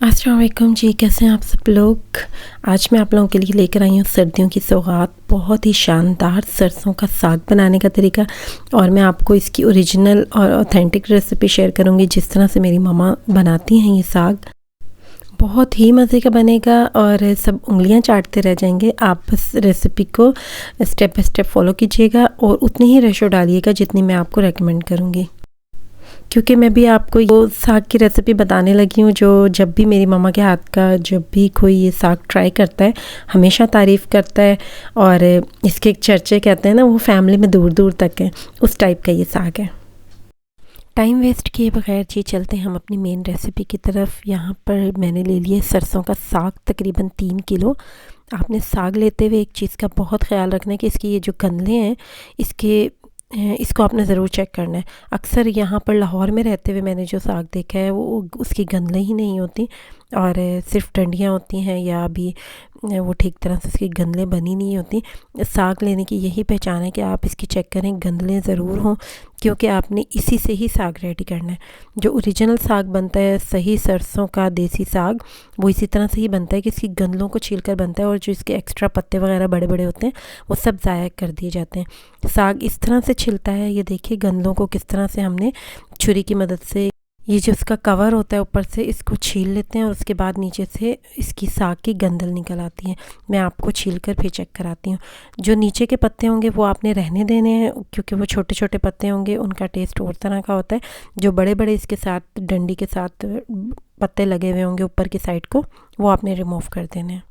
अस्सलाम वालेकुम जी, कैसे हैं आप सब लोग। आज मैं आप लोगों के लिए लेकर आई हूँ सर्दियों की सौगात, बहुत ही शानदार सरसों का साग बनाने का तरीका। और मैं आपको इसकी ओरिजिनल और ऑथेंटिक रेसिपी शेयर करूँगी जिस तरह से मेरी मम्मा बनाती हैं ये साग। बहुत ही मज़े का बनेगा और सब उंगलियां चाटते रह जाएंगे। आप बस रेसिपी को स्टेप बाय स्टेप फॉलो कीजिएगा और उतनी ही रेशो डालिएगा जितनी मैं आपको रेकमेंड करूँगी, क्योंकि मैं भी आपको वो साग की रेसिपी बताने लगी हूँ जो जब भी मेरी मम्मा के हाथ का जब भी कोई ये साग ट्राई करता है हमेशा तारीफ़ करता है। और इसके चर्चे कहते हैं ना, वो फैमिली में दूर दूर तक है, उस टाइप का ये साग है। टाइम वेस्ट किए बगैर जी चलते हैं हम अपनी मेन रेसिपी की तरफ। यहाँ पर मैंने ले लिया सरसों का साग, तकरीबन 3 किलो। आपने साग लेते हुए एक चीज़ का बहुत ख्याल रखना है कि इसकी ये जो गंदले हैं इसको आपने ज़रूर चेक करना है। अक्सर यहाँ पर लाहौर में रहते हुए मैंने जो साग देखा है वो उसकी गंदलें ही नहीं होती और सिर्फ डंडियाँ होती हैं, या भी वो ठीक तरह से उसकी गंदलें बनी नहीं होती। साग लेने की यही पहचान है कि आप इसकी चेक करें, गंदलें ज़रूर हों, क्योंकि आपने इसी से ही साग रेडी करना है। जो ओरिजिनल साग बनता है सही सरसों का देसी साग, वो इसी तरह से ही बनता है कि इसकी गंदलों को छील कर बनता है और जो इसके एक्स्ट्रा पत्ते वगैरह बड़े बड़े होते हैं वो सब ज़ाया कर दिए जाते हैं। साग इस तरह से छिलता है, ये देखिए गंदलों को किस तरह से हमने छुरी की मदद से, ये जो इसका कवर होता है ऊपर से, इसको छील लेते हैं और उसके बाद नीचे से इसकी साग की गंदल निकल आती है। मैं आपको छील कर फिर चेक कराती हूँ। जो नीचे के पत्ते होंगे वो आपने रहने देने हैं, क्योंकि वो छोटे छोटे पत्ते होंगे, उनका टेस्ट और तरह का होता है। जो बड़े बड़े इसके साथ डंडी के साथ पत्ते लगे हुए होंगे ऊपर की साइड को, वो आपने रिमूव कर देने हैं।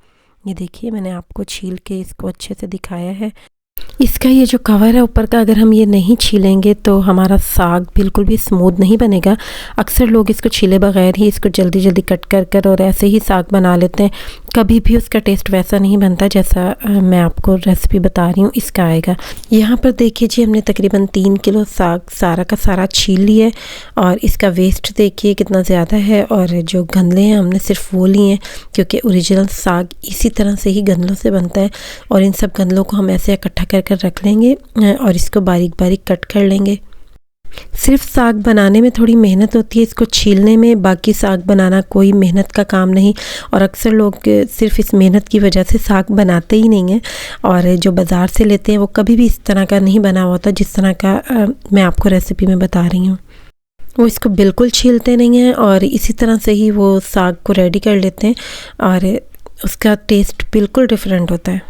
ये देखिए मैंने आपको छील के इसको अच्छे से दिखाया है। इसका ये जो कवर है ऊपर का, अगर हम ये नहीं छीलेंगे तो हमारा साग बिल्कुल भी स्मूथ नहीं बनेगा। अक्सर लोग इसको छीले बगैर ही इसको जल्दी जल्दी कट कर कर और ऐसे ही साग बना लेते हैं। कभी भी उसका टेस्ट वैसा नहीं बनता जैसा मैं आपको रेसिपी बता रही हूँ इसका आएगा। यहाँ पर देखिए जी, हमने तकरीबन 3 किलो साग सारा का सारा छील लिया है और इसका वेस्ट देखिए कितना ज़्यादा है। और जो गंदले हैं हमने सिर्फ वो लिए हैं, क्योंकि ओरिजिनल साग इसी तरह से ही गंदलों से बनता है। और इन सब गंदलों को हम ऐसे इकट्ठा कर कर रख लेंगे और इसको बारीक बारीक कट कर लेंगे। सिर्फ साग बनाने में थोड़ी मेहनत होती है, इसको छीलने में बाकी साग बनाना कोई मेहनत का काम नहीं। और अक्सर लोग सिर्फ इस मेहनत की वजह से साग बनाते ही नहीं हैं, और जो बाज़ार से लेते हैं वो कभी भी इस तरह का नहीं बना होता जिस तरह का मैं आपको रेसिपी में बता रही हूँ। वो इसको बिल्कुल छीलते नहीं हैं और इसी तरह से ही वो साग को रेडी कर लेते हैं और उसका टेस्ट बिल्कुल डिफरेंट होता है।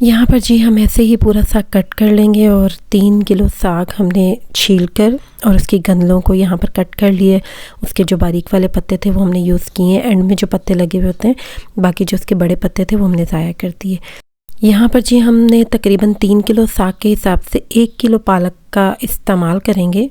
यहाँ पर जी हम ऐसे ही पूरा साग कट कर लेंगे और 3 किलो साग हमने छील कर और उसकी गंदलों को यहाँ पर कट कर लिए। उसके जो बारीक वाले पत्ते थे वो हमने यूज़ किए, एंड में जो पत्ते लगे हुए होते हैं, बाकी जो उसके बड़े पत्ते थे वो हमने ज़ाया कर दिए। यहाँ पर जी हमने तकरीबन 3 किलो साग के हिसाब से 1 किलो पालक का इस्तेमाल करेंगे।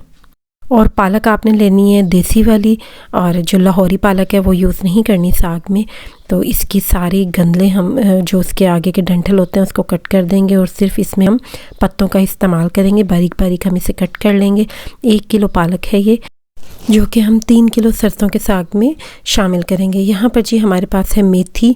और पालक आपने लेनी है देसी वाली, और जो लाहौरी पालक है वो यूज़ नहीं करनी साग में। तो इसकी सारी गंदलें हम जो उसके आगे के डंठल होते हैं उसको कट कर देंगे और सिर्फ इसमें हम पत्तों का इस्तेमाल करेंगे। बारीक बारीक हम इसे कट कर लेंगे। 1 किलो पालक है ये, जो कि हम 3 किलो सरसों के साग में शामिल करेंगे। यहाँ पर जी हमारे पास है मेथी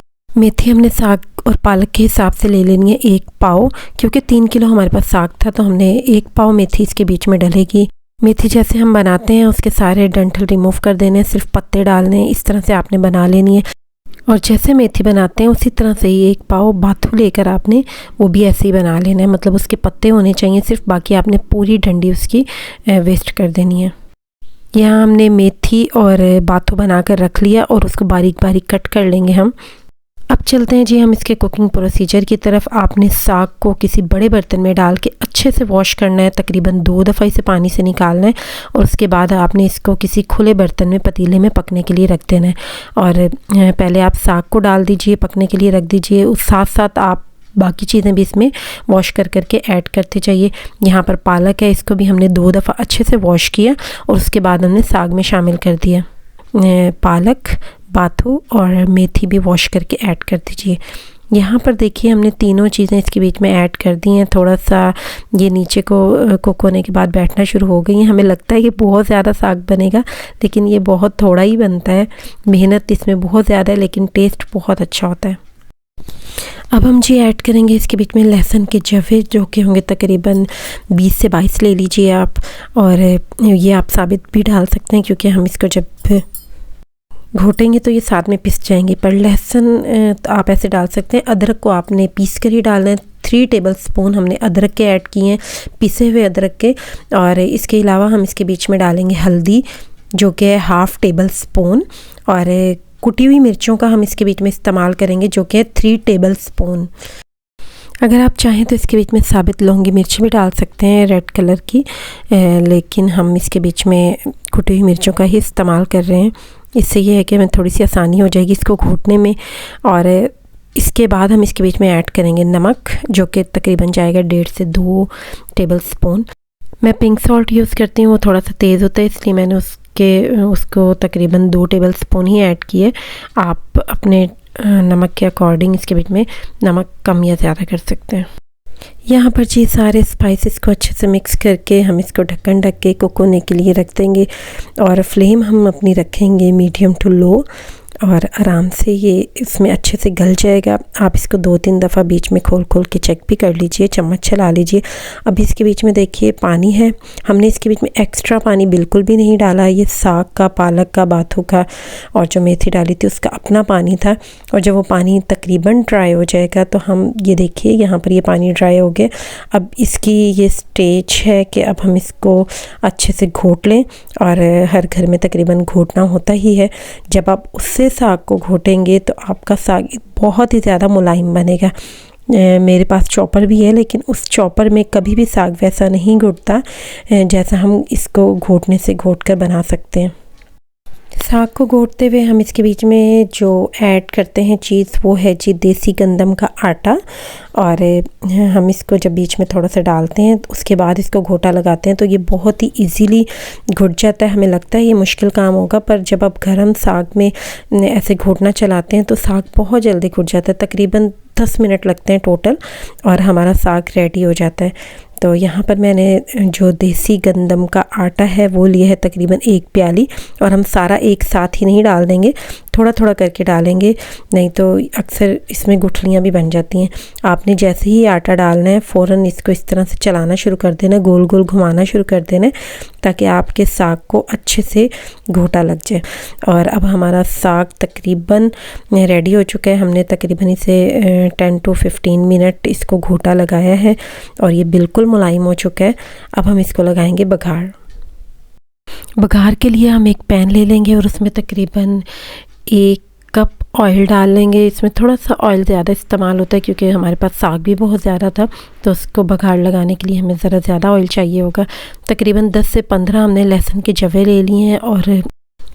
हमने साग और पालक के हिसाब से ले लेनी है 1 पाव, क्योंकि 3 किलो हमारे पास साग था तो हमने 1 पाव मेथी इसके बीच में डलेगी। मेथी जैसे हम बनाते हैं उसके सारे डंठल रिमूव कर देने, सिर्फ पत्ते डालने, इस तरह से आपने बना लेनी है। और जैसे मेथी बनाते हैं उसी तरह से ही 1 पाव बाथू लेकर आपने वो भी ऐसे ही बना लेना है, मतलब उसके पत्ते होने चाहिए सिर्फ, बाकी आपने पूरी डंडी उसकी वेस्ट कर देनी है। यहाँ हमने मेथी और बाथू बना कर रख लिया और उसको बारीक बारीक कट कर लेंगे हम। अब चलते हैं जी हम इसके कुकिंग प्रोसीजर की तरफ। आपने साग को किसी बड़े बर्तन में डाल के अच्छे से वॉश करना है, तकरीबन 2 दफ़ा इसे पानी से निकालना है और उसके बाद आपने इसको किसी खुले बर्तन में पतीले में पकने के लिए रख देना है। और पहले आप साग को डाल दीजिए, पकने के लिए रख दीजिए, उस साथ साथ आप बाकी चीज़ें भी इसमें वॉश कर करके ऐड करते जाइए। यहाँ पर पालक है, इसको भी हमने 2 दफ़ा अच्छे से वॉश किया और उसके बाद हमने साग में शामिल कर दिया। पालक, बाथू और मेथी भी वॉश करके ऐड कर दीजिए। यहाँ पर देखिए हमने तीनों चीज़ें इसके बीच में ऐड कर दी हैं। थोड़ा सा ये नीचे को कुक होने के बाद बैठना शुरू हो गई हैं। हमें लगता है कि बहुत ज़्यादा साग बनेगा, लेकिन ये बहुत थोड़ा ही बनता है। मेहनत इसमें बहुत ज़्यादा है लेकिन टेस्ट बहुत अच्छा होता है। अब हम जी ऐड करेंगे इसके बीच में लहसुन के जवे, जो कि होंगे तकरीबन 20 से 22 ले लीजिए आप, और ये आप साबित भी डाल सकते हैं क्योंकि हम इसको जब घोटेंगे तो ये साथ में पिस जाएंगे। पर लहसुन तो आप ऐसे डाल सकते हैं। अदरक को आपने पीस कर ही डालना है। 3 टेबल स्पून हमने अदरक के ऐड किए हैं, पिसे हुए अदरक के। और इसके अलावा हम इसके बीच में डालेंगे हल्दी, जो कि है 1/2 टेबल स्पून। और कुटी हुई मिर्चों का हम इसके बीच में इस्तेमाल करेंगे, जो कि है 3 टेबल स्पून। अगर आप चाहें तो इसके बीच में साबित लौंगी मिर्च भी डाल सकते हैं, रेड कलर की, लेकिन हम इसके बीच में कुटी हुई मिर्चों का ही इस्तेमाल कर रहे हैं। इससे ये है कि हमें थोड़ी सी आसानी हो जाएगी इसको घोटने में। और इसके बाद हम इसके बीच में ऐड करेंगे नमक, जो कि तकरीबन जाएगा 1.5 से 2 टेबल स्पून। मैं पिंक सॉल्ट यूज़ करती हूँ, वो थोड़ा सा तेज़ होता है, इसलिए मैंने उसको तकरीबन 2 टेबल स्पून ही ऐड किए। आप अपने नमक के अकॉर्डिंग इसके बीच में नमक कम या ज़्यादा कर सकते हैं। यहाँ पर जी सारे स्पाइसेस को अच्छे से मिक्स करके हम इसको ढक्कन ढक के कुक होने के लिए रख देंगे। और फ्लेम हम अपनी रखेंगे मीडियम टू लो, और आराम से ये इसमें अच्छे से गल जाएगा। आप इसको 2-3 दफ़ा बीच में खोल खोल के चेक भी कर लीजिए, चम्मच चला लीजिए। अभी इसके बीच में देखिए पानी है, हमने इसके बीच में एक्स्ट्रा पानी बिल्कुल भी नहीं डाला। ये साग का, पालक का, बाथू का और जो मेथी डाली थी उसका अपना पानी था। और जब वो पानी तकरीबन ड्राई हो जाएगा तो हम ये देखिए यहाँ पर ये पानी ड्राई हो गया। अब इसकी ये स्टेज है कि अब हम इसको अच्छे से घोट लें, और हर घर में तकरीबन घोटना होता ही है। जब आप उससे साग को घोटेंगे तो आपका साग बहुत ही ज़्यादा मुलायम बनेगा। मेरे पास चॉपर भी है, लेकिन उस चॉपर में कभी भी साग वैसा नहीं घुटता जैसा हम इसको घोटने से घोट कर बना सकते हैं। साग को घोटते हुए हम इसके बीच में जो ऐड करते हैं चीज़, वो है जी देसी गंदम का आटा। और हम इसको जब बीच में थोड़ा सा डालते हैं तो उसके बाद इसको घोटा लगाते हैं तो ये बहुत ही इजीली घुट जाता है। हमें लगता है ये मुश्किल काम होगा, पर जब आप गरम साग में ऐसे घोटना चलाते हैं तो साग बहुत जल्दी घुट जाता है। तकरीबन 10 मिनट लगते हैं टोटल, और हमारा साग रेडी हो जाता है। तो यहाँ पर मैंने जो देसी गंदम का आटा है वो लिया है तकरीबन 1 प्याली। और हम सारा एक साथ ही नहीं डाल देंगे, थोड़ा थोड़ा करके डालेंगे, नहीं तो अक्सर इसमें गुठलियाँ भी बन जाती हैं। आपने जैसे ही आटा डालना है फ़ौरन इसको इस तरह से चलाना शुरू कर देना, गोल गोल घुमाना शुरू कर देना, ताकि आपके साग को अच्छे से घोटा लग जाए। और अब हमारा साग तकरीबन रेडी हो चुका है। हमने तकरीबन इसे 10 to 15 मिनट इसको घोटा लगाया है और ये बिल्कुल मुलायम हो चुका है। अब हम इसको लगाएंगे बघार। बघार के लिए हम एक पैन ले लेंगे और उसमें तकरीबन 1 कप ऑयल डाल लेंगे। इसमें थोड़ा सा ऑयल ज़्यादा इस्तेमाल होता है क्योंकि हमारे पास साग भी बहुत ज़्यादा था, तो उसको बघार लगाने के लिए हमें ज़रा ज़्यादा ऑयल चाहिए होगा। तकरीबन 10 से 15 हमने लहसुन के जवे ले लिए हैं और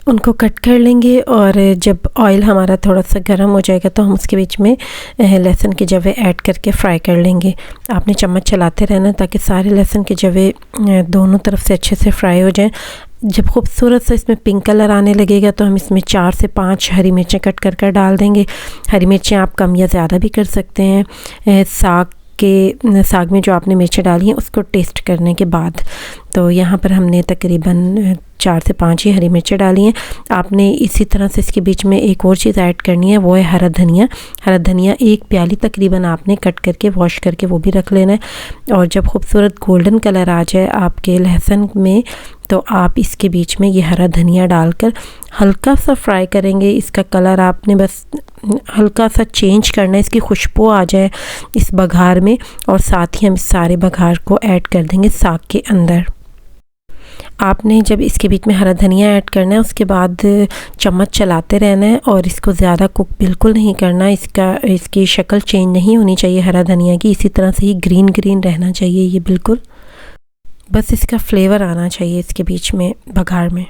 उनको कट कर लेंगे। और जब ऑयल हमारा थोड़ा सा गर्म हो जाएगा तो हम उसके बीच में लहसुन के जवे ऐड करके फ्राई कर लेंगे। आपने चम्मच चलाते रहना ताकि सारे लहसुन के जवे दोनों तरफ से अच्छे से फ्राई हो जाएं। जब खूबसूरत सा इसमें पिंक कलर आने लगेगा तो हम इसमें 4 से 5 हरी मिर्चें कट कर कर डाल देंगे। हरी मिर्चें आप कम या ज़्यादा भी कर सकते हैं साग में जो आपने मिर्चें डाली हैं उसको टेस्ट करने के बाद। तो यहाँ पर हमने तकरीबन 4 से 5 ही हरी मिर्चें डाली हैं। आपने इसी तरह से इसके बीच में एक और चीज़ ऐड करनी है, वो है हरा धनिया। हरा धनिया 1 प्याली तकरीबन आपने कट करके वॉश करके वो भी रख लेना है। और जब खूबसूरत गोल्डन कलर आ जाए आपके लहसुन में तो आप इसके बीच में ये हरा धनिया डालकर हल्का सा फ्राई करेंगे। इसका कलर आपने बस हल्का सा चेंज करना है, इसकी खुशबू आ जाए इस बघार में। और साथ ही हम इस सारे बघार को ऐड कर देंगे साग के अंदर। आपने जब इसके बीच में हरा धनिया ऐड करना है उसके बाद चम्मच चलाते रहना है और इसको ज़्यादा कुक बिल्कुल नहीं करना। इसकी शक्ल चेंज नहीं होनी चाहिए हरा धनिया की, इसी तरह से ही ग्रीन ग्रीन रहना चाहिए ये बिल्कुल। बस इसका फ्लेवर आना चाहिए इसके बीच में बघार में।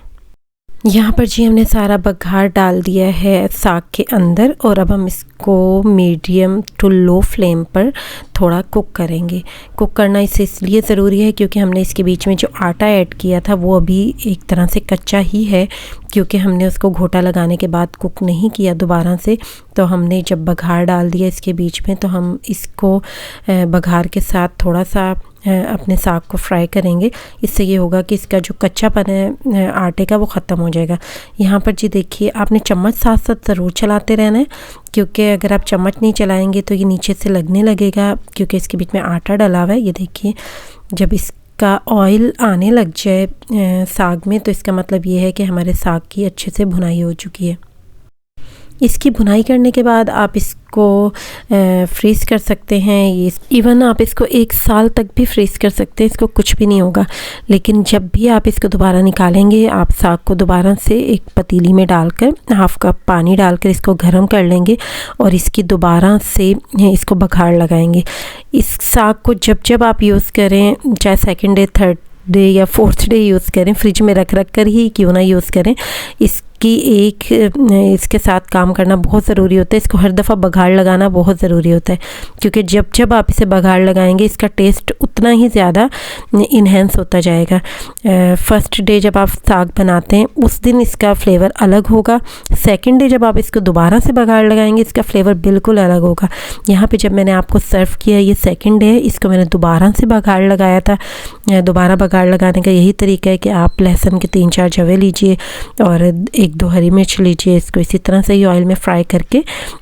यहाँ पर जी हमने सारा बघार डाल दिया है साग के अंदर और अब हम इसको मीडियम टू लो फ्लेम पर थोड़ा कुक करेंगे। कुक करना इसलिए ज़रूरी है क्योंकि हमने इसके बीच में जो आटा ऐड किया था वो अभी एक तरह से कच्चा ही है, क्योंकि हमने उसको घोटा लगाने के बाद कुक नहीं किया दोबारा से। तो हमने जब बघार डाल दिया इसके बीच में तो हम इसको बघार के साथ थोड़ा सा अपने साग को फ्राई करेंगे। इससे ये होगा कि इसका जो कच्चापन है आटे का वो ख़त्म हो जाएगा। यहाँ पर जी देखिए आपने चम्मच साथ साथ ज़रूर चलाते रहना है, क्योंकि अगर आप चम्मच नहीं चलाएंगे तो ये नीचे से लगने लगेगा, क्योंकि इसके बीच में आटा डला हुआ है। ये देखिए जब इसका ऑयल आने लग जाए साग में तो इसका मतलब ये है कि हमारे साग की अच्छे से भुनाई हो चुकी है। इसकी भुनाई करने के बाद आप इसको फ्रीज़ कर सकते हैं। ये इवन आप इसको 1 साल तक भी फ्रीज़ कर सकते हैं, इसको कुछ भी नहीं होगा। लेकिन जब भी आप इसको दोबारा निकालेंगे, आप साग को दोबारा से एक पतीली में डालकर हाफ़ कप पानी डालकर इसको गर्म कर लेंगे और इसकी दोबारा से इसको बघाड़ लगाएंगे। इस साग को जब आप यूज़ करें, चाहे सेकंड डे, थर्ड डे या फोर्थ डे यूज़ करें, फ्रिज में रख कर ही क्यों ना यूज़ करें, इसके साथ काम करना बहुत ज़रूरी होता है। इसको हर दफ़ा बघाड़ लगाना बहुत ज़रूरी होता है, क्योंकि जब आप इसे बघाड़ लगाएंगे इसका टेस्ट उतना ही ज़्यादा इन्हेंस होता जाएगा। फर्स्ट डे जब आप साग बनाते हैं उस दिन इसका फ्लेवर अलग होगा, सेकंड डे जब आप इसको दोबारा से बघाड़ लगाएंगे इसका फ्लेवर बिल्कुल अलग होगा। यहाँ पे जब मैंने आपको सर्व किया, ये सेकंड डे है, इसको मैंने दोबारा से बघाड़ लगाया था। दोबारा बघाड़ लगाने का यही तरीका है कि आप लहसुन के 3-4 जवे लीजिए और 1-2 हरी मिर्च लीजिए, इसको इसी तरह से ही ऑयल में फ्राई करके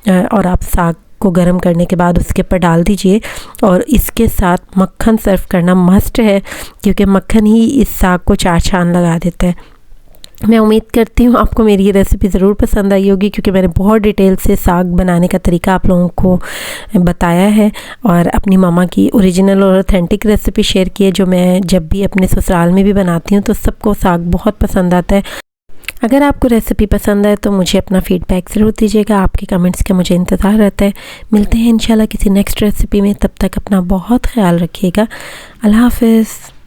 और आप साग को गर्म करने के बाद उसके ऊपर डाल दीजिए और इसके साथ मक्खन सर्व करना मस्ट है, क्योंकि मक्खन ही इस साग को चार चांद लगा देता है। मैं उम्मीद करती हूँ आपको मेरी ये रेसिपी ज़रूर पसंद आई होगी, क्योंकि मैंने बहुत डिटेल से साग बनाने का तरीका आप लोगों को बताया है और अपनी मामा की ओरिजिनल और ऑथेंटिक रेसिपी शेयर की है, जो मैं जब भी अपने ससुराल में भी बनाती हूँ तो सबको साग बहुत पसंद आता है। अगर आपको रेसिपी पसंद आए तो मुझे अपना फ़ीडबैक ज़रूर दीजिएगा, आपके कमेंट्स का मुझे इंतज़ार रहता है। मिलते हैं इंशाल्लाह किसी नेक्स्ट रेसिपी में, तब तक अपना बहुत ख्याल रखिएगा। अल्लाह हाफ़िज़।